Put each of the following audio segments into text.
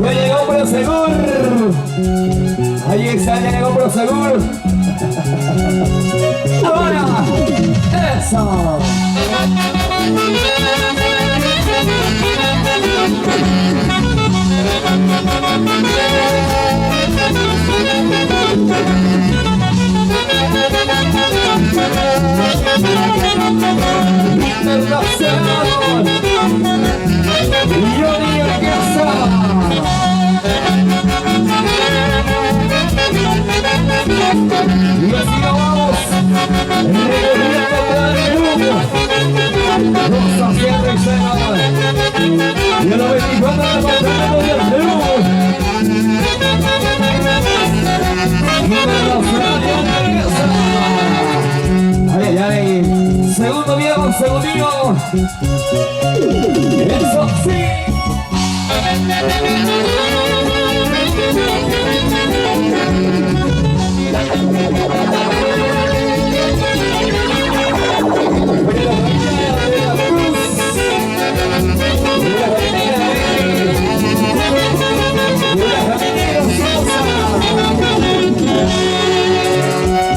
Ya llegó Prosegur. Ahí está, ya llegó Prosegur. Ahora, eso. Internacional. Johnny Orquesta. Y así nos vamos. Recorriendo cada minuto. Rosa, Sierra y Sena. Y a los 24 departamentos del Perú. Internacional Johnny Orquesta. Ay, ay, ay. Segundo viejo, segundillo. Eso sí.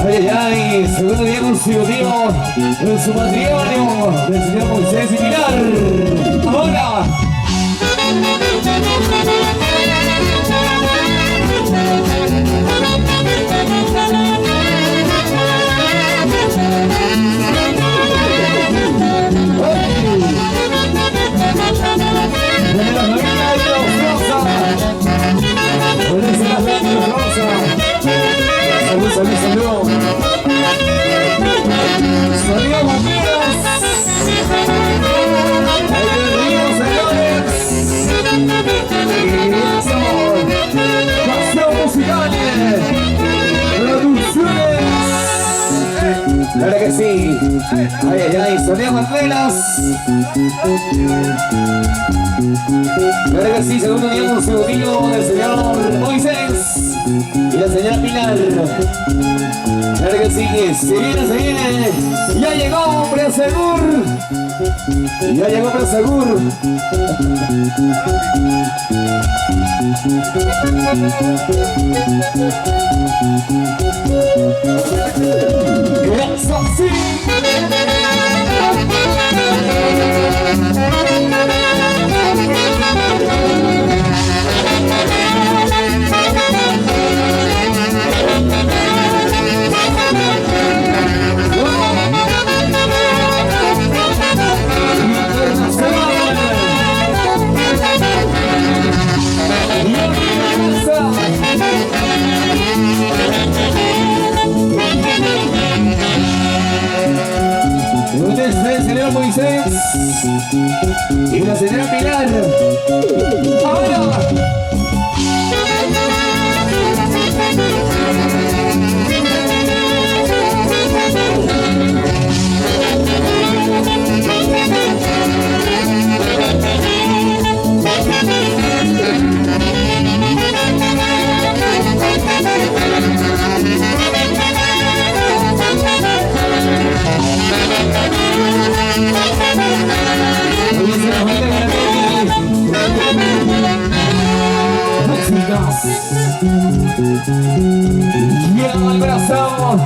Ay, ay, ay, segundo día consecutivo en su matrimonio del señor Moisés y Pilar. Ahora. Salud. Salió Bomberos. Ahí el río, señores. Y eso. Pasión musical. Producciones. Claro que sí. Ay, ay, ay. Sonido Banderas. Claro que sí. Segundo día consecutivo del señor Moisés y la señora Pilar. Claro que sí, se viene, se viene. Ya llegó Prosegur. Ya llegó Prosegur. Eso sí. ¿Dónde está el señor Moisés y la señora Pilar? ¡Ahora! Y el abrazo.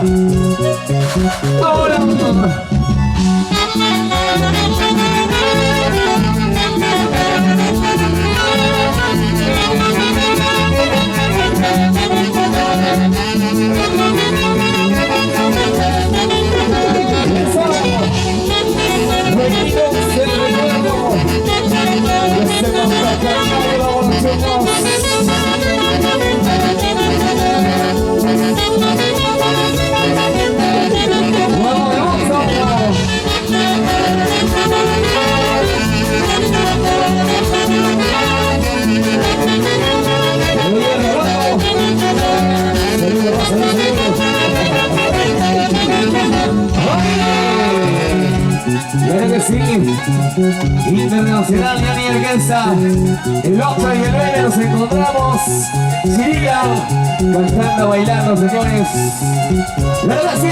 Ahora. Claro que sí. Internacional Johnny Orquesta. El 8 y el 9 nos encontramos. Siria cantando, bailando, señores. Claro que sí.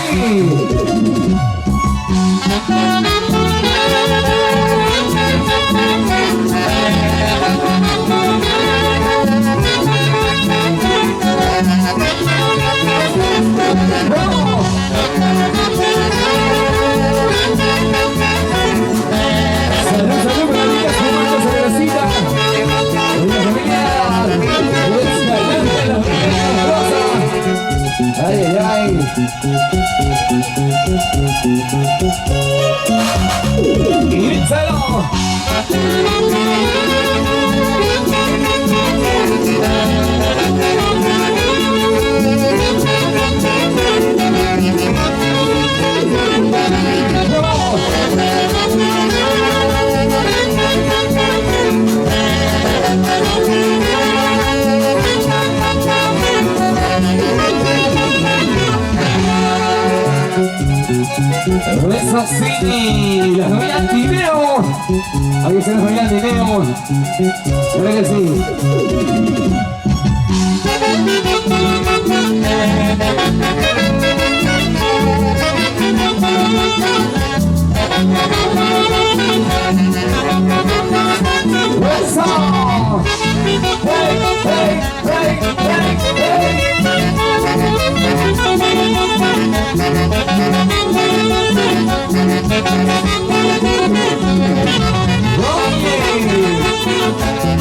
¡Díselo! Eso sí, las bailan dinero. Ahí se las bailan dinero. Creo que sí. Eso. Hey, hey, hey, hey, hey.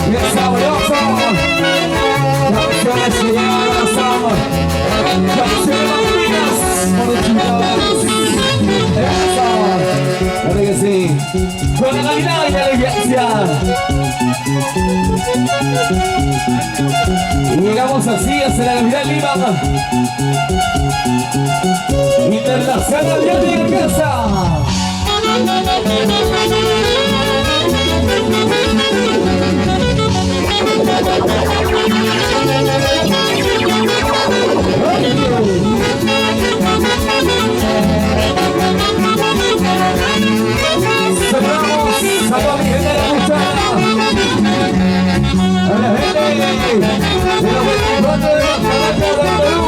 ¡Qué sabroso! Canciones que llevan a los ojos. Canciones latinas por los chicos. Eso. Claro que sí. Con la Navidad y la elegancia. Y llegamos así hacia la Navidad Lima. Internacional de la casa. Cerramos a toda mi gente de la Luchana, a la gente de los 24 de la Caracas del Perú.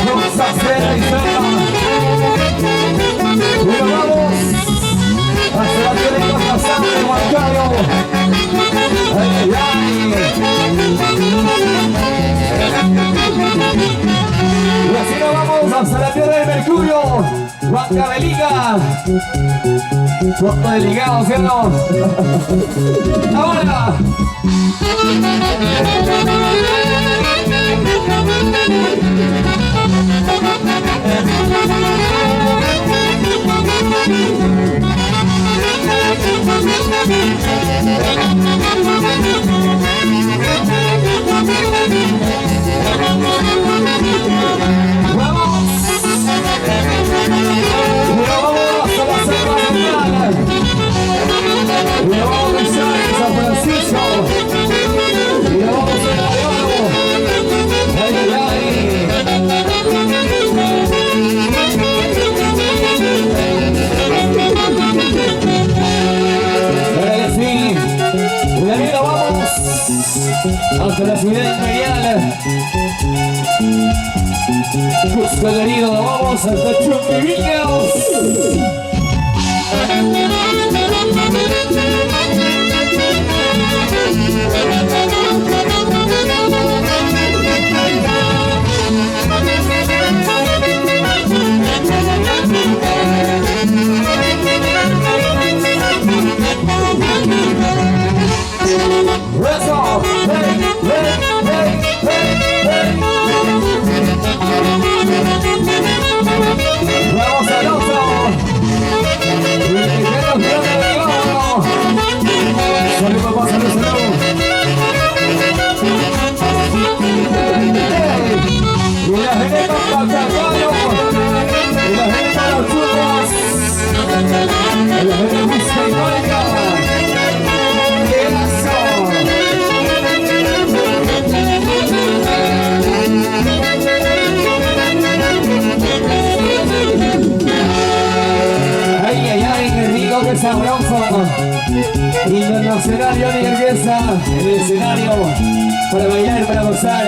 Vamos a hacer la historia. Pero vamos hacia la tierra y pasando de Huancayo. Ay, ay. Y así nos vamos hasta la tierra del Mercurio, Huancavelica. Foto de ligado, ¿sí o no? ¡Ahora! Hasta la ciudad imperial. Cusco querido, vamos hasta Chumbivillos. Eso, hey, hey, hey, hey, hey. Vamos al oso. Y el que nos viene de oro. Salud, papá, salud, salud. Y la gente con Pachacayo. Y la gente con los churros. Y la gente busca histórica. Ay, ay, ay, qué rico, qué sabroso. Internacional Johnny Ergueza en el escenario para bailar, para gozar.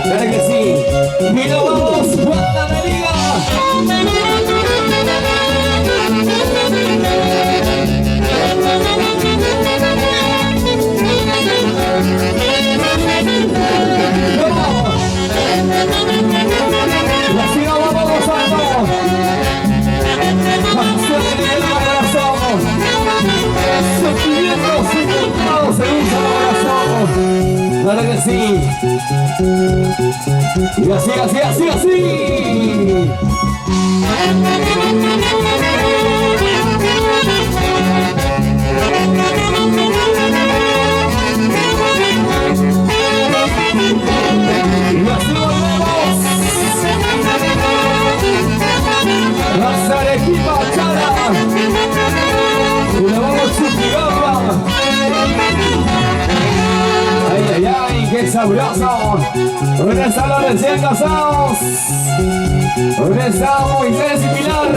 Claro que sí. Y nos vamos, Juana de Liga. Y así nos vamos gozando. Canciones de el corazón. Sentimientos encontrados en un solo corazón. Claro que sí. Y así, así, así, así. Y así volvemos. Las Arequipa Chara. Y la vamos chupigamba. Ay, ay, ay, qué sabroso. ¿Dónde están los recién casados? ¿Dónde está Moisés y Pilar?